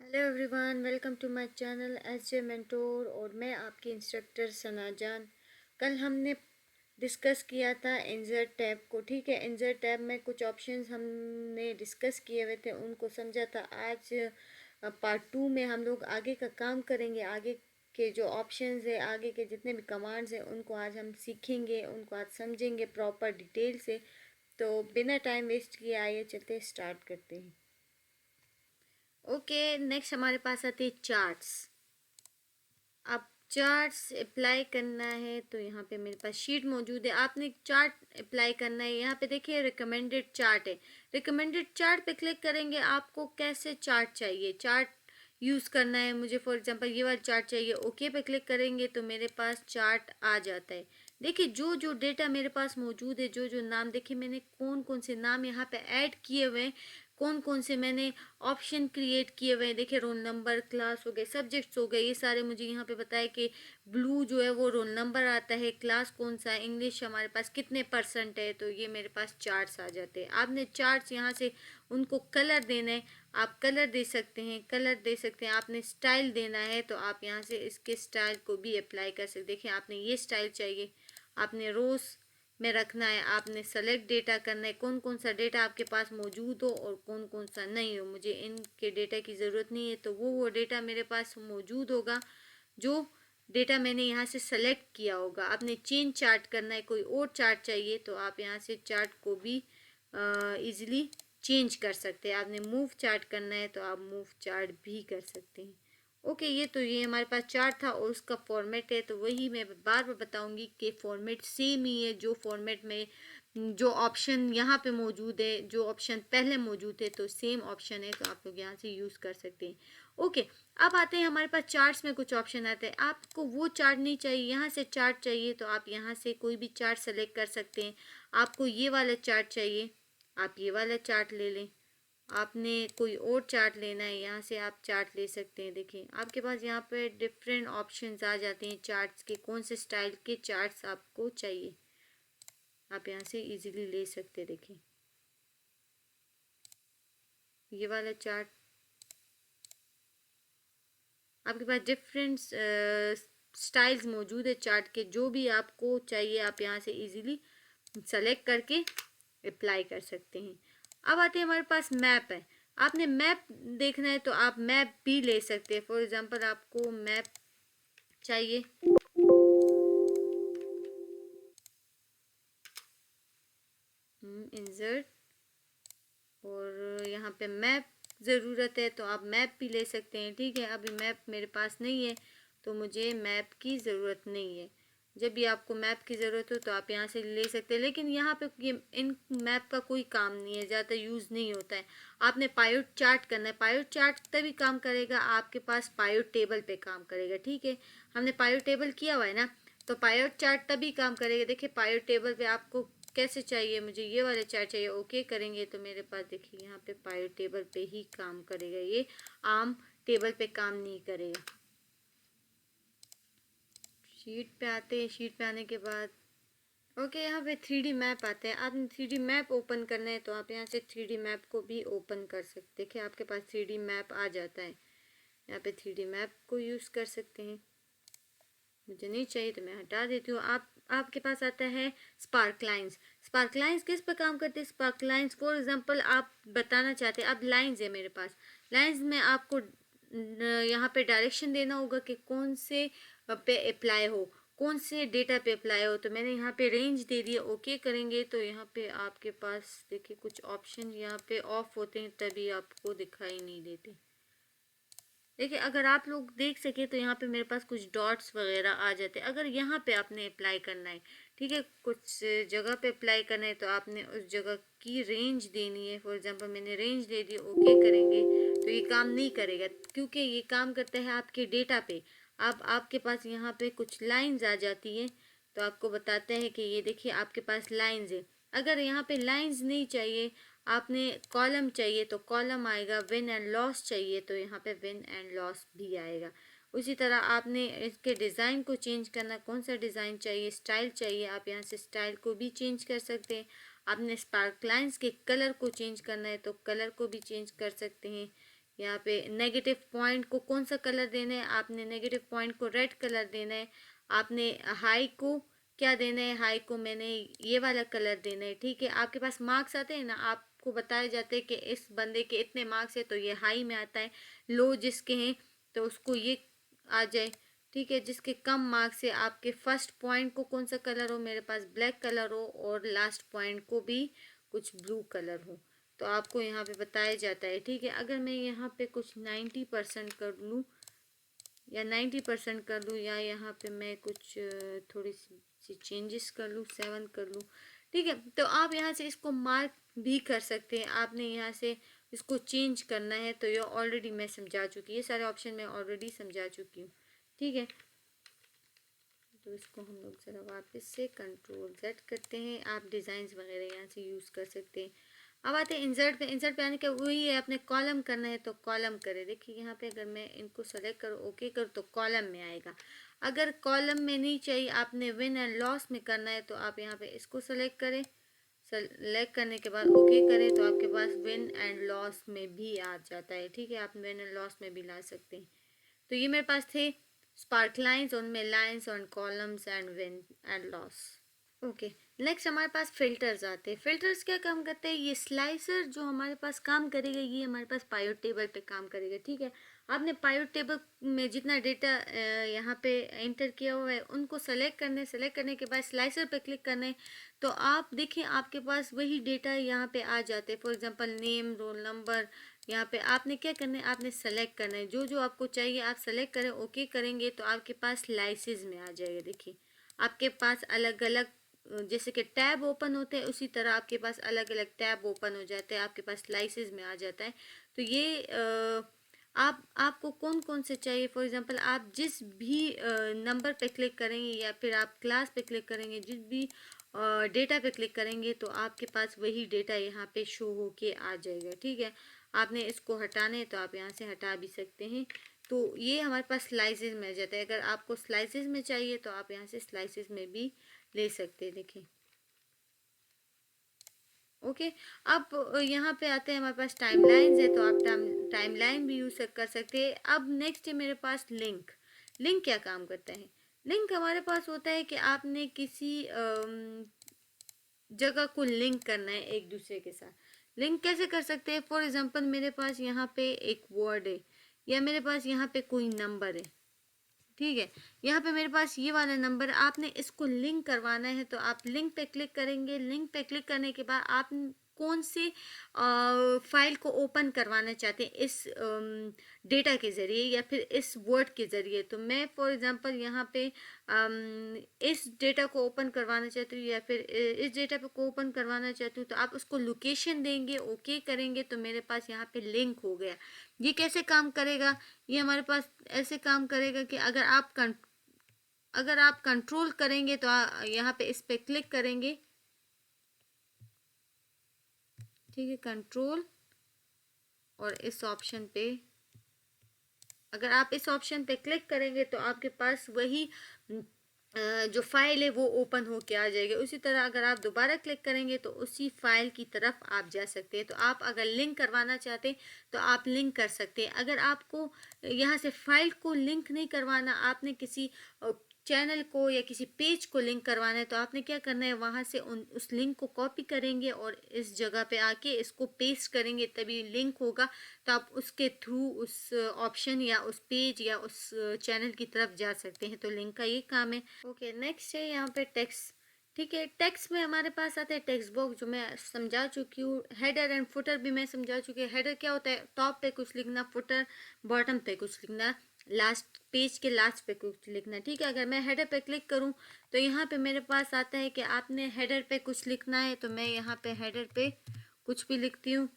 Hello everyone, welcome to my channel S J mentor और मैं आपकी इंस्ट्रक्टर सना जान। कल हमने डिस्कस किया था इंसर्ट टैब को। ठीक है, इंसर्ट टैब में कुछ ऑप्शंस हमने डिस्कस किए हुए थे, उनको समझा था। आज पार्ट 2 में हम लोग आगे का काम करेंगे। आगे के जो ऑप्शंस है, आगे के जितने भी कमांड्स हैं, उनको आज हम सीखेंगे, उनको आज समझेंगे प्रॉपर डिटेल से। तो बिना टाइम वेस्ट किए आइए चलते स्टार्ट करते हैं। ओके, नेक्स्ट हमारे पास आते हैं चार्ट्स। अब चार्ट्स अप्लाई करना है तो यहाँ पे मेरे पास शीट मौजूद है। आपने चार्ट अप्लाई करना है। यहाँ पे देखिए रिकमेंडेड चार्ट है। रिकमेंडेड चार्ट पे क्लिक करेंगे। आपको कैसे चार्ट चाहिए, चार्ट यूज़ करना है। मुझे फॉर एग्जांपल ये वाला चार्ट चाहिए। ओके पे क्लिक करेंगे तो मेरे पास चार्ट आ जाता है। देखिए जो जो डेटा मेरे पास मौजूद है, जो जो नाम, देखिए मैंने कौन कौन से नाम यहाँ पे ऐड किए हुए हैं, कौन कौन से मैंने ऑप्शन क्रिएट किए हुए हैं। देखिए रोल नंबर, क्लास हो गए, सब्जेक्ट्स हो गए, ये सारे मुझे यहाँ पे बताया कि ब्लू जो है वो रोल नंबर आता है, क्लास कौन सा है, इंग्लिश हमारे पास कितने परसेंट है। तो ये मेरे पास चार्ट्स आ जाते हैं। आपने चार्ट्स यहाँ से उनको कलर देना है, आप कलर दे सकते हैं, कलर दे सकते हैं। आपने स्टाइल देना है तो आप यहाँ से इसके स्टाइल को भी अप्लाई कर सकते हैं। देखिए आपने ये स्टाइल चाहिए, आपने रोज में रखना है, आपने सेलेक्ट डेटा करना है, कौन कौन सा डेटा आपके पास मौजूद हो और कौन कौन सा नहीं हो। मुझे इनके डेटा की ज़रूरत नहीं है तो वो डेटा मेरे पास मौजूद होगा जो डेटा मैंने यहाँ से सेलेक्ट किया होगा। आपने चेंज चार्ट करना है, कोई और चार्ट चाहिए तो आप यहाँ से चार्ट को भी इजीली चेंज कर सकते हैं। आपने मूव चार्ट करना है तो आप मूव चार्ट भी कर सकते हैं। ओके, ये हमारे पास चार्ट था और उसका फॉर्मेट है तो वही मैं बार बार बताऊंगी कि फॉर्मेट सेम ही है। जो फॉर्मेट में जो ऑप्शन यहाँ पे मौजूद है, जो ऑप्शन पहले मौजूद है, तो सेम ऑप्शन है तो आप लोग यहाँ से यूज़ कर सकते हैं। ओके, अब आते हैं हमारे पास चार्ट्स में कुछ ऑप्शन आते हैं। आपको वो चार्ट नहीं चाहिए, यहाँ से चार्ट चाहिए तो आप यहाँ से कोई भी चार्ट सेलेक्ट कर सकते हैं। आपको ये वाला चार्ट चाहिए, आप ये वाला चार्ट ले लें। आपने कोई और चार्ट लेना है, यहाँ से आप चार्ट ले सकते हैं। देखिए आपके पास यहाँ पे डिफरेंट ऑप्शंस आ जाते हैं चार्ट्स के, कौन से स्टाइल के चार्ट्स आपको चाहिए आप यहाँ से इजीली ले सकते हैं। देखिए ये वाला चार्ट, आपके पास डिफरेंट स्टाइल्स मौजूद है चार्ट के। जो भी आपको चाहिए आप यहाँ से इजीली सेलेक्ट करके अप्लाई कर सकते हैं। अब आते हैं हमारे पास मैप है। आपने मैप देखना है तो आप मैप भी ले सकते हैं। फॉर एग्जांपल आपको मैप चाहिए, इंसर्ट, और यहाँ पे मैप ज़रूरत है तो आप मैप भी ले सकते हैं। ठीक है, अभी मैप मेरे पास नहीं है तो मुझे मैप की ज़रूरत नहीं है। जब भी आपको मैप की ज़रूरत हो तो आप यहाँ से ले सकते हैं, लेकिन यहाँ पे ये इन मैप का कोई काम नहीं है, ज़्यादा यूज़ नहीं होता है। आपने पायोट चार्ट करना है। पायोट चार्ट तभी काम करेगा आपके पास पायोट टेबल पे काम करेगा। ठीक है, हमने पायोट टेबल किया हुआ है ना, तो पायोट चार्ट तभी काम करेगा। देखिए पायोट टेबल पे आपको कैसे चाहिए, मुझे ये वाला चार्ट चाहिए। ओके करेंगे तो मेरे पास देखिए यहाँ पे पायोट टेबल पे ही काम करेगा, ये आम टेबल पे काम नहीं करेगा। शीट पे आते हैं, शीट पे आने के बाद ओके यहाँ पे 3D मैप आते हैं। आपने 3D मैप ओपन करना है तो आप यहाँ से 3D मैप को भी ओपन कर सकते। देखिए आपके पास 3D मैप आ जाता है, यहाँ पे 3D मैप को यूज़ कर सकते हैं। मुझे नहीं चाहिए तो मैं हटा देती हूँ। आपके पास आता है स्पार्क लाइंस। स्पार्क लाइंस किस पर काम करते हैं? स्पार्क लाइंस फॉर एग्जांपल आप बताना चाहते हैं, अब लाइंस है मेरे पास, लाइंस में आपको यहाँ पे डायरेक्शन देना होगा कि कौन से पे अप्लाई हो, कौन से डेटा पे अप्लाई हो। तो मैंने यहाँ पे रेंज दे दिया। ओके करेंगे तो यहाँ पे आपके पास देखिए कुछ ऑप्शन यहाँ पे ऑफ होते हैं तभी आपको दिखाई नहीं देते। देखिए अगर आप लोग देख सके तो यहाँ पे मेरे पास कुछ डॉट्स वगैरह आ जाते हैं। अगर यहाँ पे आपने अप्लाई करना है, ठीक है, कुछ जगह पे अप्लाई करना है तो आपने उस जगह की रेंज देनी है। फॉर एग्जांपल मैंने रेंज दे दी। ओके करेंगे तो ये काम नहीं करेगा क्योंकि ये काम करता है आपके डेटा पे। अब आपके पास यहाँ पे कुछ लाइंस आ जाती है तो आपको बताते हैं कि ये देखिए आपके पास लाइंस है। अगर यहाँ पे लाइंस नहीं चाहिए, आपने कॉलम चाहिए तो कॉलम आएगा। विन एंड लॉस चाहिए तो यहाँ पे विन एंड लॉस भी आएगा। उसी तरह आपने इसके डिज़ाइन को चेंज करना, कौन सा डिज़ाइन चाहिए, स्टाइल चाहिए, आप यहाँ से स्टाइल को भी चेंज कर सकते हैं। आपने स्पार्क लाइंस के कलर को चेंज करना है तो कलर को भी चेंज कर सकते हैं। यहाँ पे नेगेटिव पॉइंट को कौन सा कलर देना है, आपने नेगेटिव पॉइंट को रेड कलर देना है। आपने हाई को क्या देना है, हाई को मैंने ये वाला कलर देना है। ठीक है, आपके पास मार्क्स आते हैं ना, आपको बताया जाता है कि इस बंदे के इतने मार्क्स है तो ये हाई में आता है, लो जिसके हैं तो उसको ये आ जाए। ठीक है, जिसके कम मार्क्स है आपके फर्स्ट पॉइंट को कौन सा कलर हो, मेरे पास ब्लैक कलर हो और लास्ट पॉइंट को भी कुछ ब्लू कलर हो, तो आपको यहाँ पे बताया जाता है। ठीक है, अगर मैं यहाँ पे कुछ 90% कर लूँ या 90% कर लूँ, या यहाँ पे मैं कुछ थोड़ी सी चेंजेस कर लूँ, 7 कर लूँ। ठीक है, तो आप यहाँ से इसको मार्क भी कर सकते हैं। आपने यहाँ से इसको चेंज करना है तो ये ऑलरेडी मैं समझा चुकी, ये सारे ऑप्शन मैं ऑलरेडी समझा चुकी हूँ। ठीक है, तो इसको हम लोग ज़रा वापस से कंट्रोल Z करते हैं। आप डिज़ाइंस वगैरह यहाँ से यूज़ कर सकते हैं। अब आते हैं इंसर्ट पे। इंसर्ट पे आने का वही है, अपने कॉलम करना है तो कॉलम करें। देखिए यहाँ पे अगर मैं इनको सेलेक्ट करूँ, ओके करूँ तो कॉलम में आएगा। अगर कॉलम में नहीं चाहिए, आपने विन एंड लॉस में करना है तो आप यहाँ पे इसको सेलेक्ट करें। सेलेक्ट करने के बाद ओके करें तो आपके पास विन एंड लॉस में भी आ जाता है। ठीक है, आप विन एंड लॉस में भी ला सकते हैं। तो ये मेरे पास थे स्पार्क लाइन्स, उनमें lines on columns and win and loss. Okay, next हमारे पास फिल्टर्स आते हैं। फिल्टर्स क्या काम करते हैं, ये स्लाइसर जो हमारे पास काम करेगा ये हमारे पास पायोट टेबल पे काम करेगा। ठीक है, आपने पायोट टेबल में जितना डेटा यहाँ पे एंटर किया हुआ है उनको सेलेक्ट करने के बाद स्लाइसर पे क्लिक करना है तो आप देखिए आपके पास वही डेटा यहाँ पे आ जाते हैं। For example name, roll number, यहाँ पे आपने क्या करना है, आपने सेलेक्ट करना है जो जो आपको चाहिए, आप सेलेक्ट करें, ओके करेंगे तो आपके पास स्लाइसेस में आ जाएगा। देखिए आपके पास अलग अलग जैसे कि टैब ओपन होते हैं उसी तरह आपके पास अलग अलग टैब ओपन हो जाते हैं, आपके पास स्लाइसेस में आ जाता है। तो ये आपको कौन कौन से चाहिए, फॉर एग्जांपल आप जिस भी नंबर पे क्लिक करेंगे या फिर आप क्लास पे क्लिक करेंगे, जिस भी डेटा पे क्लिक करेंगे तो आपके पास वही डेटा यहाँ पे शो होके आ जाएगा। ठीक है, आपने इसको हटाना है तो आप यहाँ से हटा भी सकते हैं। तो ये हमारे पास स्लाइसेस में आ जाता है। अगर आपको स्लाइसेस में चाहिए तो आप यहाँ से स्लाइसेस में भी ले सकते हैं। देखिए ओके, अब यहाँ पे आते हैं हमारे पास टाइमलाइंस है तो आप टाइमलाइन भी यूज़ कर सकते हैं। अब नेक्स्ट है मेरे पास लिंक। लिंक क्या काम करता है, लिंक हमारे पास होता है कि आपने किसी जगह को लिंक करना है एक दूसरे के साथ। लिंक कैसे कर सकते हैं, फॉर एग्जांपल मेरे पास यहाँ पे एक वर्ड है या मेरे पास यहाँ पे कोई नंबर है। ठीक है, यहाँ पे मेरे पास ये वाला नंबर, आपने इसको लिंक करवाना है तो आप लिंक पे क्लिक करेंगे। लिंक पे क्लिक करने के बाद आप कौन सी फाइल को ओपन करवाना चाहते हैं, इस डेटा के ज़रिए या फिर इस वर्ड के ज़रिए। तो मैं फॉर एग्जांपल यहाँ पे इस डेटा को ओपन करवाना चाहती हूँ या फिर इस डेटा को ओपन करवाना चाहती हूँ तो आप उसको लोकेशन देंगे, ओके करेंगे तो मेरे पास यहाँ पे लिंक हो गया। ये कैसे काम करेगा, ये हमारे पास ऐसे काम करेगा कि अगर आप कंट्रोल करेंगे तो यहाँ पे इस पे क्लिक करेंगे। ठीक है, कंट्रोल और इस ऑप्शन पे अगर आप इस ऑप्शन पे क्लिक करेंगे तो आपके पास वही जो फाइल है वो ओपन होके आ जाएगी। उसी तरह अगर आप दोबारा क्लिक करेंगे तो उसी फाइल की तरफ आप जा सकते हैं। तो आप अगर लिंक करवाना चाहते हैं तो आप लिंक कर सकते हैं। अगर आपको यहाँ से फाइल को लिंक नहीं करवाना, आपने किसी चैनल को या किसी पेज को लिंक करवाना है तो आपने क्या करना है, वहाँ से उस लिंक को कॉपी करेंगे और इस जगह पे आके इसको पेस्ट करेंगे तभी लिंक होगा। तो आप उसके थ्रू उस ऑप्शन या उस पेज या उस चैनल की तरफ जा सकते हैं। तो लिंक का ये काम है। ओके, नेक्स्ट है यहाँ पे टेक्स्ट। ठीक है, टेक्स्ट में हमारे पास आता है टेक्स्ट बॉक्स जो मैं समझा चुकी हूँ। हेडर एंड फुटर भी मैं समझा चुकी हूँ। हेडर क्या होता है, टॉप पे कुछ लिखना, फुटर बॉटम पे कुछ लिखना, लास्ट पेज के लास्ट पे कुछ लिखना। ठीक है, अगर मैं हेडर पे क्लिक करूँ तो यहाँ पे मेरे पास आता है कि आपने हेडर पे कुछ लिखना है तो मैं यहाँ पे हेडर पे कुछ भी लिखती हूँ।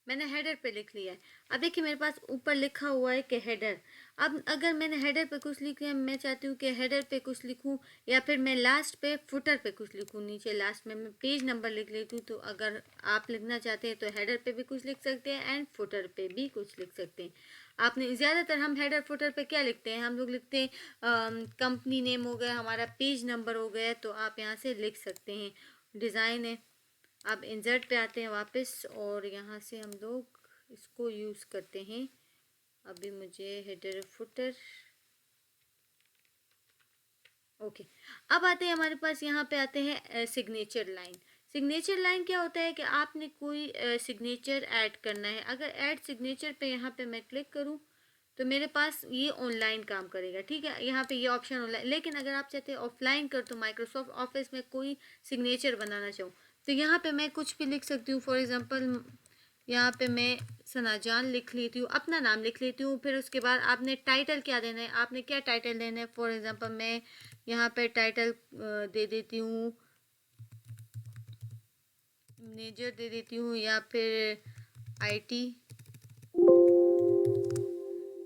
मैंने हेडर पे लिख लिया है। अब देखिए मेरे पास ऊपर लिखा हुआ है कि हेडर। अब अगर मैंने हेडर पे कुछ लिख लिया, मैं चाहती हूँ कि हेडर पे कुछ लिखूँ या फिर मैं लास्ट पे फुटर पे कुछ लिखूँ। नीचे लास्ट में मैं पेज नंबर लिख लेती हूँ। तो अगर आप लिखना चाहते हैं तो हेडर पे भी कुछ लिख सकते हैं एंड फुटर पे भी कुछ लिख सकते हैं। आपने ज़्यादातर हम हेडर फुटर पे क्या लिखते हैं, हम लोग लिखते हैं कंपनी नेम हो गया, हमारा पेज नंबर हो गया, तो आप यहाँ से लिख सकते हैं। डिज़ाइन है अब इंसर्ट पे आते हैं वापस और यहाँ से हम लोग इसको यूज़ करते हैं। अभी मुझे हेडर फुटर, ओके। अब आते हैं हमारे पास, यहाँ पे आते हैं सिग्नेचर लाइन। सिग्नेचर लाइन क्या होता है कि आपने कोई सिग्नेचर ऐड करना है। अगर ऐड सिग्नेचर पे यहाँ पे मैं क्लिक करूँ तो मेरे पास ये ऑनलाइन काम करेगा, ठीक है। यहाँ पे ये ऑप्शन ऑनलाइन, लेकिन अगर आप चाहते हैं ऑफलाइन कर तो माइक्रोसॉफ्ट ऑफिस में कोई सिग्नेचर बनाना चाहूँ तो यहाँ पे मैं कुछ भी लिख सकती हूँ। फॉर एग्जांपल यहाँ पे मैं सनाजान लिख लेती हूँ, अपना नाम लिख लेती हूँ। फिर उसके बाद आपने टाइटल क्या देना है, आपने क्या टाइटल देना है। फॉर एग्जांपल मैं यहाँ पे टाइटल दे देती हूँ मैनेजर दे देती हूँ, या फिर आईटी,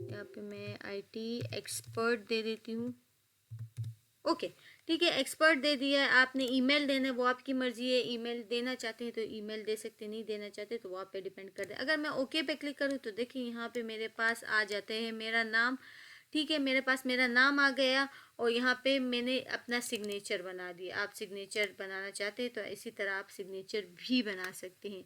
यहाँ पे मैं आईटी एक्सपर्ट दे देती हूँ। ओके, ठीक है, एक्सपर्ट दे दिया है। आपने ईमेल देना है वो आपकी मर्जी है, ईमेल देना चाहते हैं तो ईमेल दे सकते हैं, नहीं देना चाहते तो वो आप पे डिपेंड कर दे। अगर मैं ओके पे क्लिक करूँ तो देखिए यहाँ पे मेरे पास आ जाते हैं मेरा नाम, ठीक है, मेरे पास मेरा नाम आ गया और यहाँ पे मैंने अपना सिग्नेचर बना दिया। आप सिग्नेचर बनाना चाहते हैं तो इसी तरह आप सिग्नेचर भी बना सकते हैं।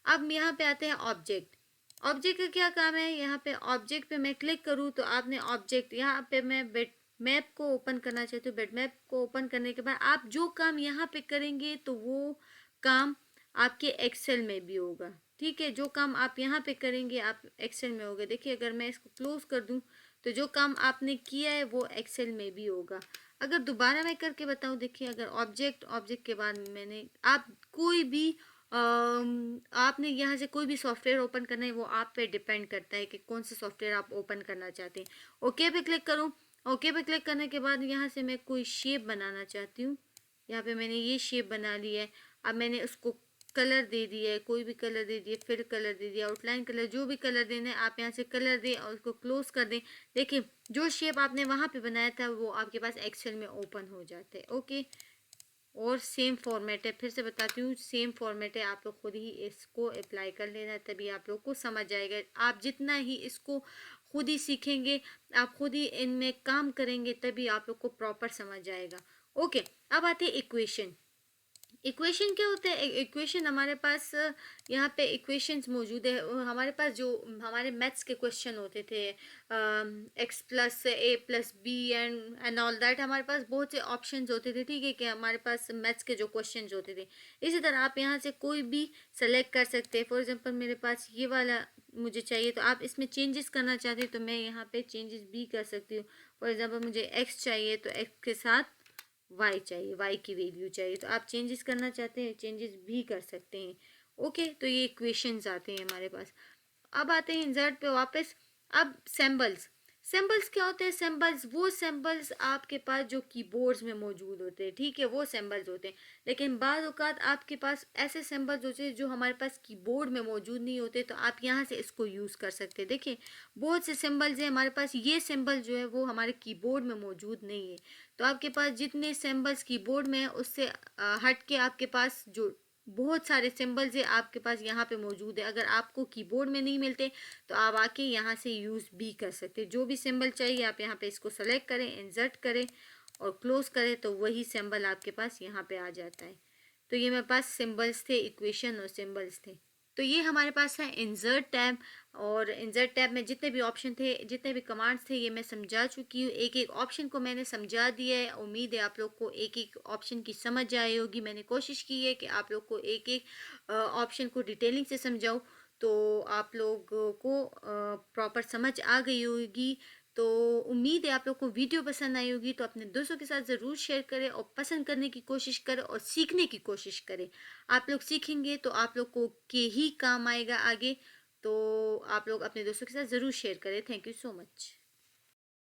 अब यहाँ पे आते हैं ऑब्जेक्ट। ऑब्जेक्ट का क्या काम है, यहाँ पे ऑब्जेक्ट पे मैं क्लिक करूँ तो आपने ऑब्जेक्ट, यहाँ पे मैं बेट मैप को ओपन करना चाहती हूँ। बेट मैप को ओपन करने के बाद आप जो काम यहाँ पे करेंगे तो वो काम आपके एक्सेल में भी होगा, ठीक है। जो काम आप यहाँ पे करेंगे आप एक्सेल में होगा। देखिए अगर मैं इसको क्लोज कर दूँ तो जो काम आपने किया है वो एक्सेल में भी होगा। अगर दोबारा मैं करके बताऊँ, देखिए अगर ऑब्जेक्ट, ऑब्जेक्ट के बाद मैंने, आप कोई भी आपने यहाँ से कोई भी सॉफ्टवेयर ओपन करना है वो आप पे डिपेंड करता है कि कौन सा सॉफ्टवेयर आप ओपन करना चाहते हैं। ओके पे क्लिक करूँ, ओके पे क्लिक करने के बाद यहाँ से मैं कोई शेप बनाना चाहती हूँ। यहाँ पे मैंने ये शेप बना लिया है। अब मैंने उसको कलर दे दिया है, कोई भी कलर दे दिया, फिर कलर दे दिया, आउटलाइन कलर, जो भी कलर देना है आप यहाँ से कलर दें और उसको क्लोज कर दें। देखिए जो शेप आपने वहाँ पे बनाया था वो आपके पास एक्सेल में ओपन हो जाते हैं। ओके, और सेम फॉर्मेट है, फिर से बताती हूँ, सेम फॉर्मेट है। आप लोग खुद ही इसको अप्लाई कर लेना, तभी आप लोग को समझ आएगा। आप जितना ही इसको खुद ही सीखेंगे, आप खुद ही इनमें काम करेंगे, तभी आप लोग को प्रॉपर समझ आएगा। ओके, अब आते हैं इक्वेशन। इक्वेशन क्या होता है, इक्वेशन हमारे पास यहाँ पे इक्वेशंस मौजूद है। हमारे पास जो हमारे मैथ्स के क्वेश्चन होते थे, x plus A plus B and all that, हमारे पास बहुत से ऑप्शंस होते थे, ठीक है, कि हमारे पास मैथ्स के जो क्वेश्चंस होते थे। इसी तरह आप यहाँ से कोई भी सेलेक्ट कर सकते हैं। फॉर एग्जांपल मेरे पास ये वाला मुझे चाहिए, तो आप इसमें चेंजेस करना चाहते हैं तो मैं यहाँ पे चेंजेस भी कर सकती हूँ। फॉर एग्जांपल मुझे एक्स चाहिए तो एक्स के साथ वाई चाहिए, वाई की वैल्यू चाहिए, तो आप चेंजेस करना चाहते हैं चेंजेस भी कर सकते हैं। ओके, तो ये इक्वेशंस आते हैं हमारे पास। अब आते हैं इंसर्ट पे वापस। अब सिंबल्स, सिंबल्स क्या होते हैं, सिंबल्स वो सिंबल्स आपके पास जो कीबोर्ड्स में मौजूद होते हैं, ठीक है, वो सिंबल्स होते हैं। लेकिन बाद औक़ात आपके पास ऐसे सिंबल्स होते हैं जो हमारे पास कीबोर्ड में मौजूद नहीं होते, तो आप यहाँ से इसको यूज़ कर सकते हैं। देखिए बहुत से सिंबल्स हैं हमारे पास, ये सिंबल जो है वो हमारे कीबोर्ड में मौजूद नहीं है। तो आपके पास जितने सिंबल्स कीबोर्ड में है उससे हट के आपके पास जो बहुत सारे सिंबल्स है आपके पास यहाँ पे मौजूद है। अगर आपको कीबोर्ड में नहीं मिलते तो आप आके यहाँ से यूज़ भी कर सकते हैं। जो भी सिंबल चाहिए आप यहाँ पे इसको सेलेक्ट करें, इंसर्ट करें और क्लोज करें तो वही सिंबल आपके पास यहाँ पे आ जाता है। तो ये मेरे पास सिंबल्स थे, इक्वेशन और सिंबल्स थे। तो ये हमारे पास है इंसर्ट टैब, और इंसर्ट टैब में जितने भी ऑप्शन थे, जितने भी कमांड्स थे, ये मैं समझा चुकी हूँ। एक एक ऑप्शन को मैंने समझा दिया है। उम्मीद है आप लोग को एक एक ऑप्शन की समझ आई होगी। मैंने कोशिश की है कि आप लोग को एक एक ऑप्शन को डिटेलिंग से समझाऊँ, तो आप लोगों को प्रॉपर समझ आ गई होगी। तो उम्मीद है आप लोग को वीडियो पसंद आई होगी। तो अपने दोस्तों के साथ ज़रूर शेयर करें और पसंद करने की कोशिश करें और सीखने की कोशिश करें। आप लोग सीखेंगे तो आप लोग को के ही काम आएगा आगे। तो आप लोग अपने दोस्तों के साथ ज़रूर शेयर करें। Thank you so much.